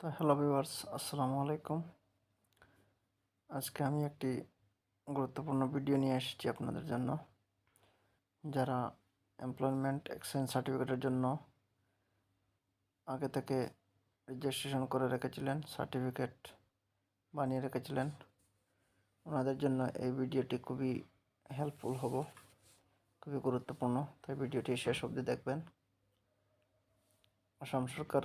তো hello viewers, আসসালামু আলাইকুম। আজকে আমি একটি গুরুত্বপূর্ণ ভিডিও নিয়ে এসেছি আপনাদের জন্য। যারা এমপ্লয়মেন্ট এক্সচেঞ্জ সার্টিফিকেটের জন্য আগে থেকে রেজিস্ট্রেশন করে রেখেছিলেন, সার্টিফিকেট বানিয়ে রেখেছিলেন, ওনাদের জন্য এই ভিডিওটি খুবই হেল্পফুল হবো, খুবই গুরুত্বপূর্ণ। তাই ভিডিওটি শেষ অবধি দেখবেন। আসাম সরকার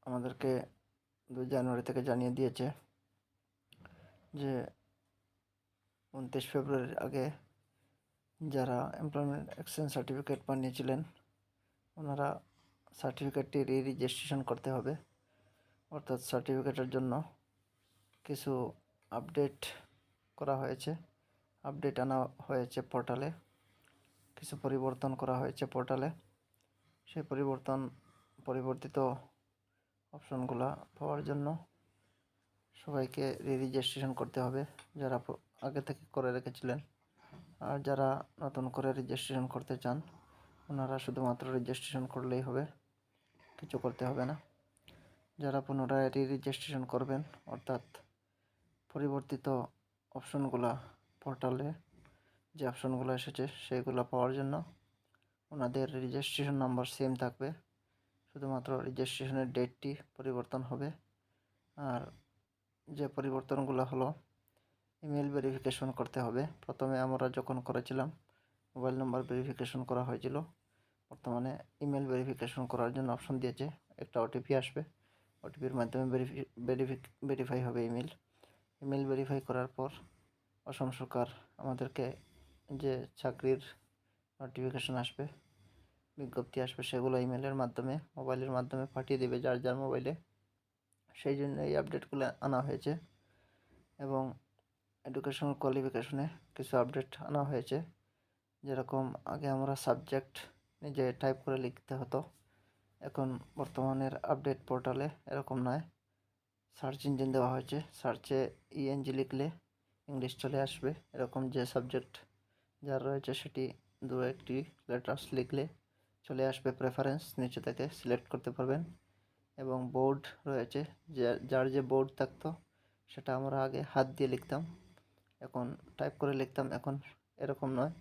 আমাদেরকে 2 জানুয়ারি থেকে জানিয়ে দিয়েছে যে 29 ফেব্রুয়ারির আগে যারা এমপ্লয়মেন্ট এক্সচেঞ্জ সার্টিফিকেট বানিয়েছিলেন ওনারা সার্টিফিকেটটি রেজিস্ট্রেশন করতে হবে। অর্থাৎ সার্টিফিকেটের জন্য কিছু আপডেট করা হয়েছে, আপডেট আনা হয়েছে পোর্টালে, কিছু পরিবর্তন করা হয়েছে পোর্টালে। সেই পরিবর্তিত অপশনগুলো পাওয়ার জন্য সবাইকে রেজিস্ট্রেশন করতে হবে, যারা আগে থেকে করে রেখেছিলেন। আর যারা নতুন করে রেজিস্ট্রেশন করতে চান ওনারা শুধুমাত্র রেজিস্ট্রেশন করলেই হবে, কিছু করতে হবে না। যারা পুনরায় রেজিস্ট্রেশন করবেন, অর্থাৎ পরিবর্তিত অপশনগুলো পোর্টালে যে অপশনগুলো এসেছে সেইগুলো পাওয়ার জন্য ওনাদের রেজিস্ট্রেশন নাম্বার সেম থাকবে, শুধুমাত্র রেজিস্ট্রেশনের ডেটটি পরিবর্তন হবে। আর যে পরিবর্তনগুলো হলো, ইমেল ভেরিফিকেশন করতে হবে। প্রথমে আমরা যখন করেছিলাম মোবাইল নাম্বার ভেরিফিকেশন করা হয়েছিল, বর্তমানে ইমেল ভেরিফিকেশন করার জন্য অপশন দিয়েছে। একটা ওটিপি আসবে, ওটিপির মাধ্যমে ভেরিফাই হবে ইমেল ভেরিফাই করার পর অসম সরকার আমাদেরকে যে চাকরির নোটিফিকেশন আসবে, বিজ্ঞপ্তি আসবে, সেগুলো ইমেলের মাধ্যমে, মোবাইলের মাধ্যমে পাঠিয়ে দেবে যার যার মোবাইলে। সেই জন্য এই আপডেটগুলো আনা হয়েছে। এবং এডুকেশনাল কোয়ালিফিকেশনে কিছু আপডেট আনা হয়েছে। যেরকম আগে আমরা সাবজেক্ট নিজে টাইপ করে লিখতে হতো, এখন বর্তমানের আপডেট পোর্টালে এরকম নয়, সার্চ ইঞ্জিন দেওয়া হয়েছে। সার্চে ইএনজি লিখলে ইংলিশ চলে আসবে। এরকম যে সাবজেক্ট যার রয়েছে সেটি 2-1টি লেটার্স লিখলে চলে আসবে, প্রেফারেন্স নিচে থেকে সিলেক্ট করতে পারবেন। এবং বোর্ড রয়েছে, যার যে বোর্ড থাকতো সেটা আমরা আগে হাত দিয়ে লিখতাম, এখন টাইপ করে লিখতাম। এখন এরকম নয়,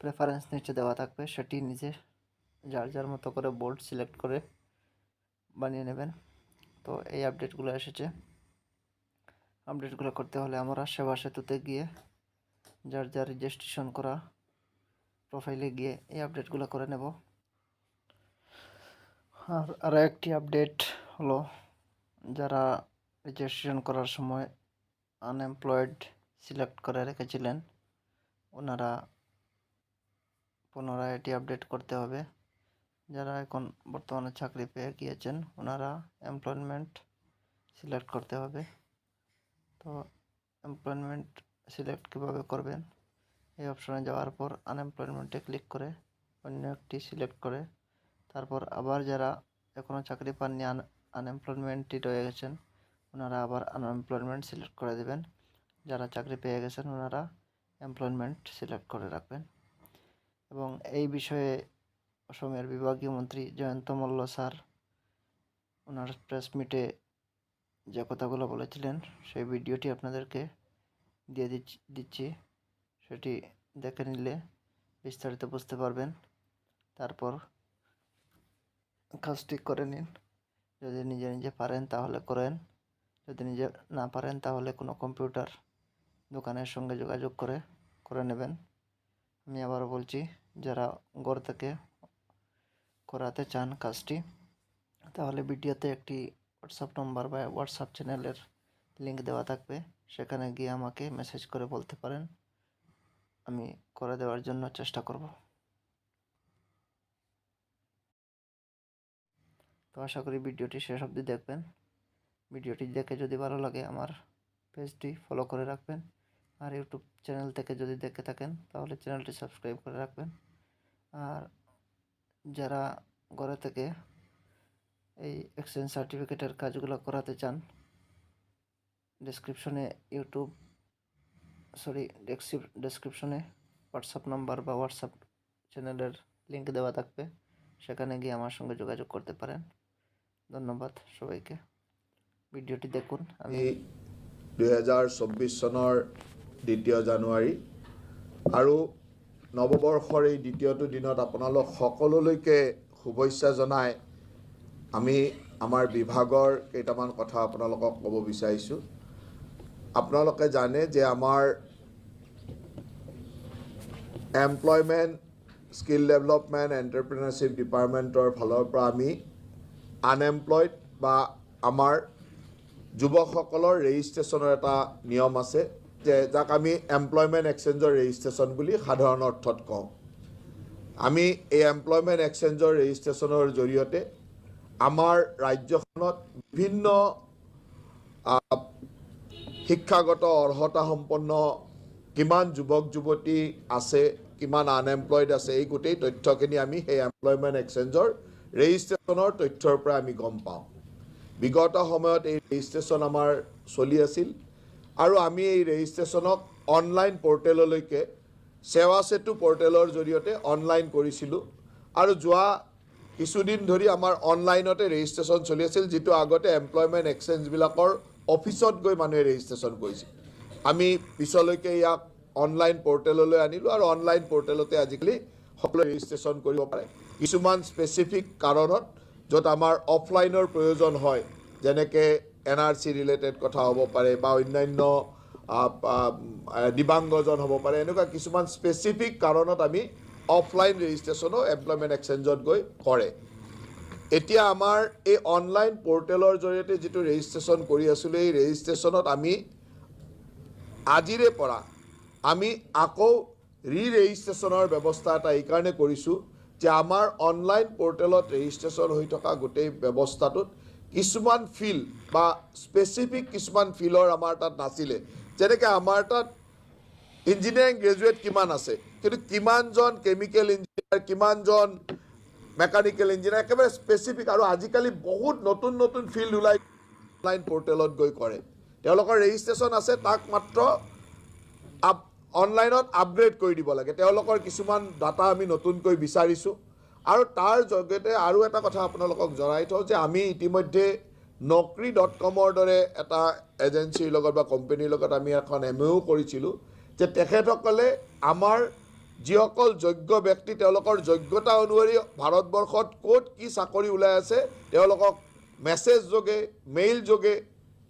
প্রেফারেন্স নিচে দেওয়া থাকবে, সেটি নিজে যার যার মতো করে বোর্ড সিলেক্ট করে বানিয়ে নেবেন। তো এই আপডেটগুলো এসেছে। আপডেটগুলো করতে হলে আমরা সেবা সেতুতে গিয়ে যার যার রেজিস্ট্রেশন করা প্রোফাইলে গিয়ে এই আপডেটগুলো করে নেব। আর আরও একটি আপডেট হলো, যারা রেজিস্ট্রেশন করার সময় আনএমপ্লয়েড সিলেক্ট করে রেখেছিলেন ওনারা পুনরায় এটি আপডেট করতে হবে। যারা এখন বর্তমানে চাকরি পেয়ে গিয়েছেন ওনারা এমপ্লয়মেন্ট সিলেক্ট করতে হবে। তো এমপ্লয়মেন্ট সিলেক্ট কীভাবে করবেন, এই অপশনে যাওয়ার পর আনএমপ্লয়মেন্টে ক্লিক করে অন্য একটি সিলেক্ট করে তারপর আবার যারা এখনও চাকরি পাননি, আনএমপ্লয়মেন্টই রয়ে গেছেন, ওনারা আবার আনএমপ্লয়মেন্ট সিলেক্ট করে দেবেন। যারা চাকরি পেয়ে গেছেন ওনারা এমপ্লয়মেন্ট সিলেক্ট করে রাখবেন। এবং এই বিষয়ে অসমের বিভাগীয় মন্ত্রী জয়ন্ত মল্ল স্যার ওনার প্রেস মিটে যে কথাগুলো বলেছিলেন সেই ভিডিওটি আপনাদেরকে দিয়ে দিচ্ছি, সেটি দেখে নিলে বিস্তারিত বুঝতে পারবেন। তারপর কাজটি করে নিন। যদি নিজে নিজে পারেন তাহলে করেন, যদি নিজে না পারেন তাহলে কোনো কম্পিউটার দোকানের সঙ্গে যোগাযোগ করে নেবেন। আমি আবারও বলছি, যারা ঘর থেকে করাতে চান কাজটি, তাহলে ভিডিওতে একটি হোয়াটসঅ্যাপ নম্বর বা হোয়াটসঅ্যাপ চ্যানেলের লিঙ্ক দেওয়া থাকবে, সেখানে গিয়ে আমাকে মেসেজ করে বলতে পারেন, আমি করে দেওয়ার জন্য চেষ্টা করব। তো আশা করি ভিডিওটি শেষ অবধি দেখবেন। ভিডিওটি দেখে যদি ভালো লাগে আমার পেজটি ফলো করে রাখবেন। আর ইউটিউব চ্যানেল থেকে যদি দেখে থাকেন তাহলে চ্যানেলটি সাবস্ক্রাইব করে রাখবেন। আর যারা ঘরে থেকে এই এক্সচেঞ্জ সার্টিফিকেটের কাজগুলো করাতে চান, ডেসক্রিপশনে হোয়াটসঅ্যাপ নাম্বার বা হোয়াটসঅ্যাপ চ্যানেলের লিঙ্ক দেওয়া থাকবে, সেখানে গিয়ে আমার সঙ্গে যোগাযোগ করতে পারেন। ধন্যবাদ সবাইকে। ভিডিওটি দেখুন। আমি 2024 চনৰ 2 জানুৱাৰী আৰু নৱবৰ্ষৰ এই দ্বিতীয়টো দিনত আপোনালোক সকলোলৈকে শুভেচ্ছা জনাই আমি আমাৰ বিভাগৰ কেইটামান কথা আপোনালোকক ক'ব বিচাৰিছোঁ। আপোনালোকে জানে যে আমাৰ এমপ্লয়মেণ্ট স্কিল ডেভেলপমেণ্ট এণ্টাৰপ্ৰিনাৰশ্বিপ ডিপাৰ্টমেণ্টৰ ফালৰ পৰা আমি আনএমপ্লয়ড বা আমাৰ যুৱকসকলৰ ৰেজিষ্ট্ৰেশ্যনৰ এটা নিয়ম আছে যে যাক আমি এমপ্লয়মেণ্ট এক্সচেঞ্জৰ ৰেজিষ্ট্ৰেশ্যন বুলি সাধাৰণ অৰ্থত কওঁ। আমি এই এমপ্লয়মেণ্ট এক্সচেঞ্জৰ ৰেজিষ্ট্ৰেশ্যনৰ জৰিয়তে আমাৰ ৰাজ্যখনত বিভিন্ন শিক্ষাগত অৰ্হতা সম্পন্ন কিমান যুৱক যুৱতী আছে, কিমান আনএমপ্লয়ড আছে, এই গোটেই তথ্যখিনি আমি সেই এমপ্লয়মেণ্ট এক্সচেঞ্জৰ ৰেজিষ্ট্ৰেশ্যনৰ তথ্যৰ পৰা আমি গম পাওঁ। বিগত সময়ত এই ৰেজিষ্ট্ৰেশ্যন আমাৰ চলি আছিল আৰু আমি এই ৰেজিষ্ট্ৰেশ্যনক অনলাইন পৰ্টেললৈকে সেৱা সেতু পৰ্টেলৰ জৰিয়তে অনলাইন কৰিছিলোঁ আৰু যোৱা কিছুদিন ধৰি আমাৰ অনলাইনতে ৰেজিষ্ট্ৰেশ্যন চলি আছিল, যিটো আগতে এমপ্লয়মেণ্ট এক্সচেঞ্জবিলাকৰ অফিচত গৈ মানুহে ৰেজিষ্ট্ৰেশ্যন কৰিছিল। আমি পিছলৈকে ইয়াক অনলাইন পৰ্টেললৈ আনিলোঁ আৰু অনলাইন পৰ্টেলতে আজিকালি সকলোৱে ৰেজিষ্ট্ৰেশ্যন কৰিব পাৰে। কিছুমান স্পেচিফিক কাৰণত য'ত আমাৰ অফলাইনৰ প্ৰয়োজন হয়, যেনেকৈ NRC ৰিলেটেড কথা হ'ব পাৰে বা অন্যান্য দিব্যাংগজন হ'ব পাৰে, এনেকুৱা কিছুমান স্পেচিফিক কাৰণত আমি অফলাইন ৰেজিষ্ট্ৰেশ্যনো এমপ্লয়মেণ্ট এক্সচেঞ্জত গৈ কৰে। এতিয়া আমাৰ এই অনলাইন পৰ্টেলৰ জৰিয়তে যিটো ৰেজিষ্ট্ৰেশ্যন কৰি আছিলোঁ, এই ৰেজিষ্ট্ৰেশ্যনত আমি আজিৰে পৰা আমি আকৌ ৰেজিষ্ট্ৰেশ্যনৰ ব্যৱস্থা এটা এইকাৰণে কৰিছোঁ যে আমাৰ অনলাইন পৰ্টেলত ৰেজিষ্ট্ৰেশ্যন হৈ থকা গোটেই ব্যৱস্থাটোত কিছুমান ফিল্ড বা স্পেচিফিক কিছুমান ফিল্ডৰ আমাৰ তাত নাছিলে। যেনেকৈ আমাৰ তাত ইঞ্জিনিয়াৰিং গ্ৰেজুৱেট কিমান আছে, কিন্তু কিমানজন কেমিকেল ইঞ্জিনিয়াৰ, কিমানজন মেকানিকেল ইঞ্জিনিয়াৰ, একেবাৰে স্পেচিফিক। আৰু আজিকালি বহুত নতুন নতুন ফিল্ড ওলাই অনলাইন পৰ্টেলত গৈ কৰে। তেওঁলোকৰ ৰেজিষ্ট্ৰেশ্যন আছে, তাক মাত্ৰ অনলাইনত আপগ্ৰেড কৰি দিব লাগে। তেওঁলোকৰ কিছুমান ডাটা আমি নতুনকৈ বিচাৰিছোঁ আৰু তাৰ জৰিয়তে আৰু এটা কথা আপোনালোকক জনাই থওঁ যে আমি ইতিমধ্যে Naukri.com-ৰ দৰে এটা এজেঞ্চিৰ লগত বা কোম্পানীৰ লগত আমি এখন MOU কৰিছিলোঁ যে তেখেতসকলে আমাৰ যিসকল যোগ্য ব্যক্তি তেওঁলোকৰ যোগ্যতা অনুসৰি ভাৰতবৰ্ষত ক'ত কি চাকৰি ওলাই আছে তেওঁলোকক মেছেজ যোগে, মেইল যোগে,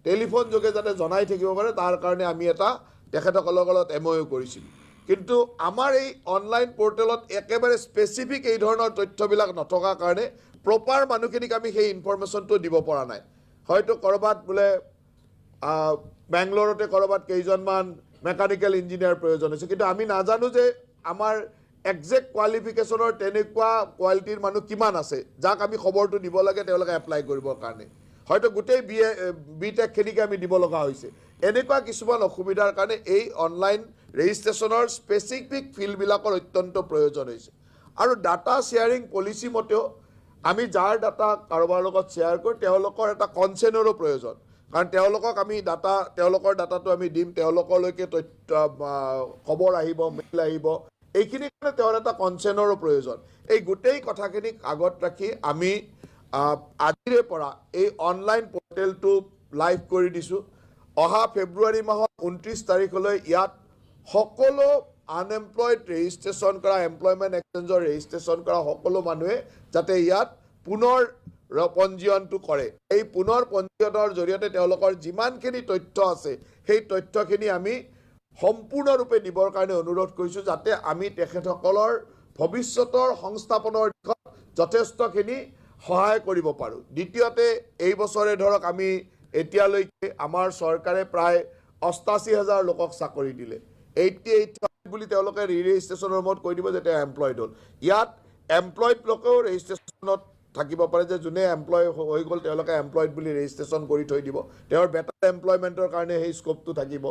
টেলিফোন যোগে যাতে জনাই থাকিব পাৰে, তাৰ কাৰণে আমি এটা তেখেতসকলৰ লগত MOU কৰিছিলোঁ। কিন্তু আমাৰ এই অনলাইন পৰ্টেলত একেবাৰে স্পেচিফিক এই ধৰণৰ তথ্যবিলাক নথকাৰ কাৰণে প্ৰপাৰ মানুহখিনিক আমি সেই ইনফৰমেশ্যনটো দিব পৰা নাই। হয়তো ক'ৰবাত বোলে বেংগলোৰতে ক'ৰবাত কেইজনমান মেকানিকেল ইঞ্জিনিয়াৰ প্ৰয়োজন হৈছে, কিন্তু আমি নাজানো যে আমাৰ একজেক্ট কোৱালিফিকেশ্যনৰ তেনেকুৱা কোৱালিটিৰ মানুহ কিমান আছে যাক আমি খবৰটো দিব লাগে তেওঁলোকে এপ্লাই কৰিবৰ কাৰণে। হয়তো গোটেই BTech-খিনিকে আমি দিব লগা হৈছে। এনেকুৱা কিছুমান অসুবিধাৰ কাৰণে এই অনলাইন ৰেজিষ্ট্ৰেশ্যনৰ স্পেচিফিক ফিল্ডবিলাকৰ অত্যন্ত প্ৰয়োজন হৈছে। আৰু ডাটা শ্বেয়াৰিং পলিচি মতেও আমি যাৰ ডাটা কাৰোবাৰ লগত শ্বেয়াৰ কৰোঁ তেওঁলোকৰ এটা কনচেণ্টৰো প্ৰয়োজন, কাৰণ তেওঁলোকক আমি তেওঁলোকৰ ডাটাটো আমি দিম, তেওঁলোকলৈকে তথ্য খবৰ আহিব, মেইল আহিব, এইখিনিৰ কাৰণে তেওঁৰ এটা কনচেণ্টৰো প্ৰয়োজন। এই গোটেই কথাখিনিক আগত ৰাখি আমি আজিৰে পৰা এই অনলাইন পৰ্টেলটো লাইভ কৰি দিছোঁ। অহা ফেব্ৰুৱাৰী মাহৰ 29 তাৰিখলৈ ইয়াত সকলো আনএমপ্লয়ড ৰেজিষ্ট্ৰেশ্যন কৰা, এমপ্লয়মেণ্ট এক্সচেঞ্জৰ ৰেজিষ্ট্ৰেশ্যন কৰা সকলো মানুহে যাতে ইয়াত পুনৰ পঞ্জীয়নটো কৰে। এই পুনৰ পঞ্জীয়নৰ জৰিয়তে তেওঁলোকৰ যিমানখিনি তথ্য আছে সেই তথ্যখিনি আমি সম্পূৰ্ণৰূপে দিবৰ কাৰণে অনুৰোধ কৰিছোঁ, যাতে আমি তেখেতসকলৰ ভৱিষ্যতৰ সংস্থাপনৰ দিশত যথেষ্টখিনি সহায় কৰিব পাৰোঁ। দ্বিতীয়তে, এই বছৰে ধৰক আমি এতিয়ালৈকে আমাৰ চৰকাৰে প্ৰায় 88,000 লোকক চাকৰি দিলে। 88,000 বুলি তেওঁলোকে ৰেজিষ্ট্ৰেশ্যনৰ সময়ত কৈ দিব যে তেওঁ এমপ্লয়ড হ'ল। ইয়াত এমপ্লয়ড লোকেও ৰেজিষ্ট্ৰেশ্যনত থাকিব পাৰে, যে যোনে এমপ্লয় হৈ গ'ল তেওঁলোকে এমপ্লয়ড বুলি ৰেজিষ্ট্ৰেশ্যন কৰি থৈ দিব, তেওঁৰ বেটাৰ এমপ্লয়মেণ্টৰ কাৰণে সেই স্ক'পটো থাকিব।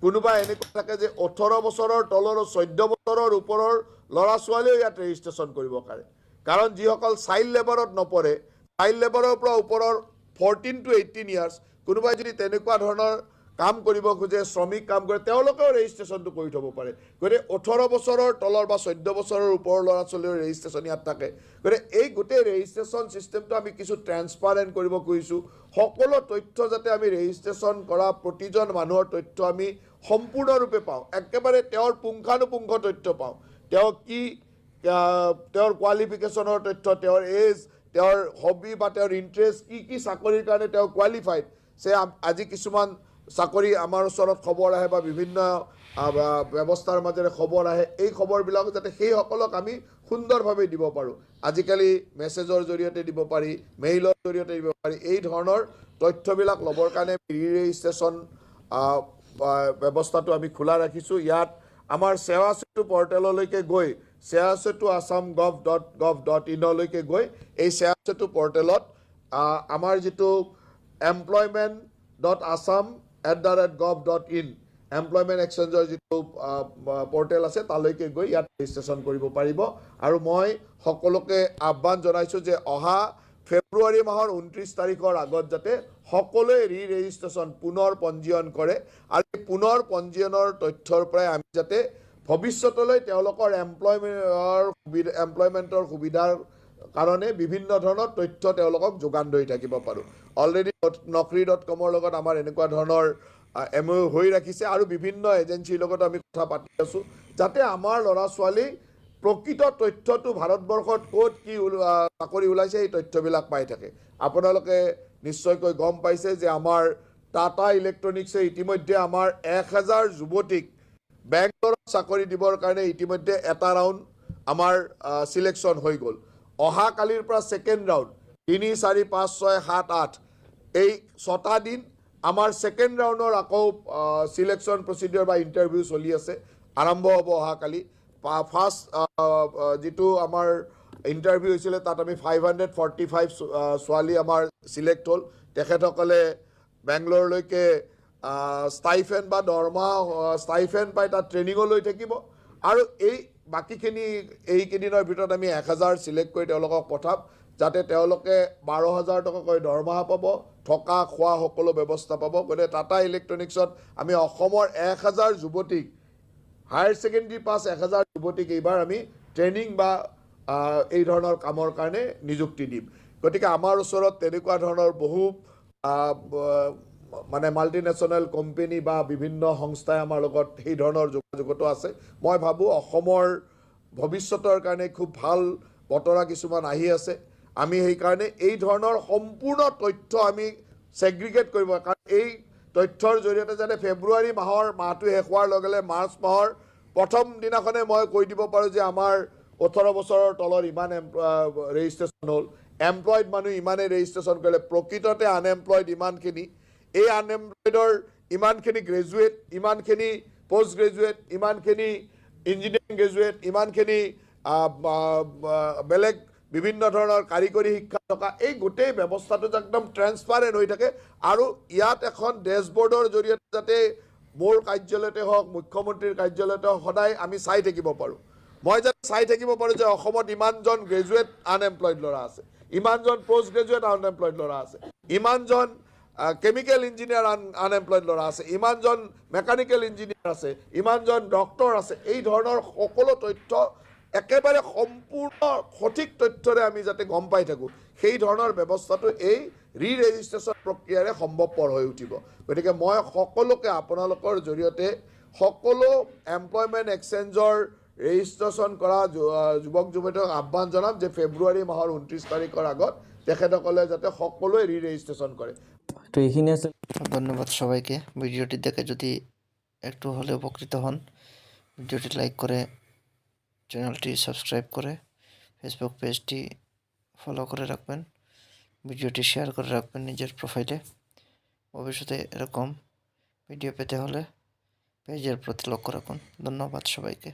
কোনোবা এনেকুৱা থাকে যে 18 বছৰৰ তলৰ 14 বছৰৰ ওপৰৰ ল'ৰা ছোৱালীও ইয়াত ৰেজিষ্ট্ৰেশ্যন কৰিব পাৰে, কাৰণ যিসকল চাইল্ড লেবাৰত নপৰে, চাইল্ড লেবাৰৰ পৰা ওপৰৰ 14 to 18 ইয়াৰ্ছ, কোনোবাই যদি তেনেকুৱা ধৰণৰ কাম কৰিব খোজে, শ্ৰমিক কাম কৰে, তেওঁলোকেও ৰেজিষ্ট্ৰেশ্যনটো কৰি থ'ব পাৰে। গতিকে 18 বছৰৰ তলৰ বা 14 বছৰৰ ওপৰৰ ল'ৰা ছোৱালীৰ ৰেজিষ্ট্ৰেশ্যন ইয়াত থাকে। গতিকে এই গোটেই ৰেজিষ্ট্ৰেশ্যন ছিষ্টেমটো আমি কিছু ট্ৰেন্সপাৰেণ্ট কৰিব খুজিছোঁ। সকলো তথ্য যাতে আমি ৰেজিষ্ট্ৰেশ্যন কৰা প্ৰতিজন মানুহৰ তথ্য আমি সম্পূৰ্ণৰূপে পাওঁ, একেবাৰে তেওঁৰ পুংখানুপুংখ তথ্য পাওঁ। তেওঁ কি, তেওঁৰ কোৱালিফিকেশ্যনৰ তথ্য, তেওঁৰ এজ, তেওঁৰ হবি বা তেওঁৰ ইণ্টাৰেষ্ট, কি চাকৰিৰ কাৰণে তেওঁ কোৱালিফাইড। আজি কিছুমান চাকৰি আমাৰ ওচৰত খবৰ আহে বা বিভিন্ন ব্যৱস্থাৰ মাজেৰে খবৰ আহে, এই খবৰবিলাক যাতে সেইসকলক আমি সুন্দৰভাৱে দিব পাৰোঁ। আজিকালি মেছেজৰ জৰিয়তে দিব পাৰি, মেইলৰ জৰিয়তে দিব পাৰি। এই ধৰণৰ তথ্যবিলাক ল'বৰ কাৰণে ৰেজিষ্ট্ৰেশ্যন ব্যৱস্থাটো আমি খোলা ৰাখিছোঁ। ইয়াত আমাৰ সেৱা সেতু পৰ্টেললৈকে গৈ সেৱা সেতু assam.gov.in গৈ এই সেৱা সেতু পৰ্টেলত আমাৰ যিটো employment.assam@gov.in এমপ্লয়মেণ্ট এক্সচেঞ্জৰ যিটো পৰ্টেল আছে তালৈকে গৈ ইয়াত ৰেজিষ্ট্ৰেশ্যন কৰিব পাৰিব। আৰু মই সকলোকে আহ্বান জনাইছোঁ যে অহা ফেব্ৰুৱাৰী মাহৰ 29 তাৰিখৰ আগত যাতে সকলোৱে ৰেজিষ্ট্ৰেশ্যন পুনৰ পঞ্জীয়ন কৰে। আৰু এই পুনৰ পঞ্জীয়নৰ তথ্যৰ পৰাই আমি যাতে ভৱিষ্যতলৈ তেওঁলোকৰ এমপ্লয়মেণ্টৰ সুবিধাৰ কাৰণে বিভিন্ন ধৰণৰ তথ্য তেওঁলোকক যোগান ধৰি থাকিব পাৰোঁ। অলৰেডি naukri.com লগত আমাৰ এনেকুৱা ধৰণৰ MOU হৈ ৰাখিছে আৰু বিভিন্ন এজেঞ্চিৰ লগত আমি কথা পাতি আছোঁ, যাতে আমাৰ ল'ৰা ছোৱালী প্ৰকৃত তথ্যটো ভাৰতবৰ্ষত ক'ত কি চাকৰি ওলাইছে এই তথ্যবিলাক পাই থাকে। আপোনালোকে নিশ্চয়কৈ গম পাইছে যে আমাৰ টাটা ইলেক্ট্ৰনিক্সে ইতিমধ্যে আমাৰ 1000 যুৱতীক বেংগলোৰত চাকৰি দিবৰ কাৰণে ইতিমধ্যে এটা ৰাউণ্ড আমাৰ চিলেকশ্যন হৈ গ'ল। অহাকালিৰ পৰা ছেকেণ্ড ৰাউণ্ড 3, 4, 5, 6, 7, 8 এই 6টা দিন আমাৰ ছেকেণ্ড ৰাউণ্ডৰ আকৌ চিলেকশ্যন প্ৰচিডিউৰ বা ইণ্টাৰভিউ চলি আছে, আৰম্ভ হ'ব অহাকালি। ফাৰ্ষ্ট যিটো আমাৰ ইণ্টাৰভিউ হৈছিলে তাত আমি 545 ছোৱালী আমাৰ চিলেক্ট হ'ল। তেখেতসকলে বেংগলোৰলৈকে ষ্টাইফেন বা দৰমহা ষ্টাইফেন পাই তাত ট্ৰেইনিঙো লৈ থাকিব। আৰু এই বাকীখিনি এইকেইদিনৰ ভিতৰত আমি 1000 চিলেক্ট কৰি তেওঁলোকক পঠাম, যাতে তেওঁলোকে 12,000 টকাকৈ দৰমহা পাব, থকা খোৱা সকলো ব্যৱস্থা পাব। গতিকে টাটা ইলেক্ট্ৰনিক্সত আমি অসমৰ 1000 যুৱতীক, হায়াৰ ছেকেণ্ডেৰী পাছ 1000 যুৱতীক এইবাৰ আমি ট্ৰেইনিং বা এই ধৰণৰ কামৰ কাৰণে নিযুক্তি দিম। গতিকে আমাৰ ওচৰত তেনেকুৱা ধৰণৰ বহু মানে মাল্টিনেশ্যনেল কোম্পানী বা বিভিন্ন সংস্থাই আমাৰ লগত সেই ধৰণৰ যোগাযোগতো আছে। মই ভাবোঁ অসমৰ ভৱিষ্যতৰ কাৰণে খুব ভাল বতৰা কিছুমান আহি আছে। আমি সেইকাৰণে এই ধৰণৰ সম্পূৰ্ণ তথ্য আমি ছেগ্ৰিগেট কৰিব, কাৰণ এই তথ্যৰ জৰিয়তে যাতে ফেব্ৰুৱাৰী মাহটো শেষ হোৱাৰ লগে লগে মাৰ্চ মাহৰ প্ৰথম দিনাখনে মই কৈ দিব পাৰোঁ যে আমাৰ 18 বছৰৰ তলৰ ইমান ৰেজিষ্ট্ৰেশ্যন হ'ল, এমপ্লয়ড মানুহ ইমানেই ৰেজিষ্ট্ৰেশ্যন কৰিলে, প্ৰকৃততে আনএমপ্লয়ড ইমানখিনি, এই আনএমপ্লয়ডৰ ইমানখিনি গ্ৰেজুৱেট, ইমানখিনি পষ্ট গ্ৰেজুৱেট, ইমানখিনি ইঞ্জিনিয়াৰিং গ্ৰেজুৱেট, ইমানখিনি বেলেগ বিভিন্ন ধৰণৰ কাৰিকৰী শিক্ষা থকা, এই গোটেই ব্যৱস্থাটো একদম ট্ৰেন্সপাৰেণ্ট হৈ থাকে। আৰু ইয়াত এখন ডেছবৰ্ডৰ জৰিয়তে যাতে মোৰ কাৰ্যালয়তে হওক, মুখ্যমন্ত্ৰীৰ কাৰ্যালয়তে হওক, সদায় আমি চাই থাকিব পাৰোঁ। মই যাতে চাই থাকিব পাৰোঁ যে অসমত ইমানজন গ্ৰেজুৱেট আনএমপ্লয়ড ল'ৰা আছে, ইমানজন পষ্ট গ্ৰেজুৱেট আনএমপ্লয়ড ল'ৰা আছে, ইমানজন কেমিকেল ইঞ্জিনিয়াৰ আনএমপ্লয়ড ল'ৰা আছে, ইমানজন মেকানিকেল ইঞ্জিনিয়াৰ আছে, ইমানজন ডক্টৰ আছে। এই ধৰণৰ সকলো তথ্য একেবাৰে সম্পূৰ্ণ সঠিক তথ্যৰে আমি যাতে গম পাই থাকোঁ, সেই ধৰণৰ ব্যৱস্থাটো এই ৰেজিষ্ট্ৰেশ্যন প্ৰক্ৰিয়াৰে সম্ভৱপৰ হৈ উঠিব। গতিকে মই সকলোকে আপোনালোকৰ জৰিয়তে সকলো এমপ্লয়মেণ্ট এক্সচেঞ্জৰ ৰেজিষ্ট্ৰেশ্যন কৰা যুৱক যুৱতীক আহ্বান জনাম যে ফেব্ৰুৱাৰী মাহৰ 29 তাৰিখৰ আগত তেখেতসকলে যাতে সকলোৱে ৰেজিষ্ট্ৰেশ্যন কৰে। তো এইখিনি আছে। ধন্যবাদ সবাইকে। ভিডিওটি দেখে যদি একটু হলে উপকৃত হন, ভিডিওটি লাইক করে, চ্যানেলটি সাবস্ক্রাইব করে, ফেসবুক পেজটি ফলো করে রাখবেন, ভিডিওটি শেয়ার করে রাখবেন নিজের প্রোফাইলে। ভবিষ্যতে এরকম ভিডিও পেতে হলে পেজের প্রতি লক্ষ্য রাখুন। ধন্যবাদ সবাইকে।